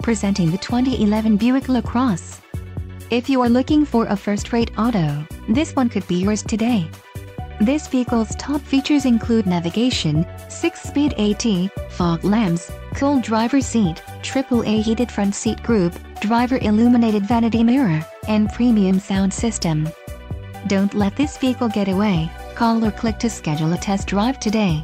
presenting the 2011 Buick LaCrosse. If you are looking for a first-rate auto, this one could be yours today. This vehicle's top features include navigation, 6-speed AT, fog lamps, cool driver's seat, AAA heated front seat group, driver illuminated vanity mirror, and premium sound system. Don't let this vehicle get away. Call or click to schedule a test drive today.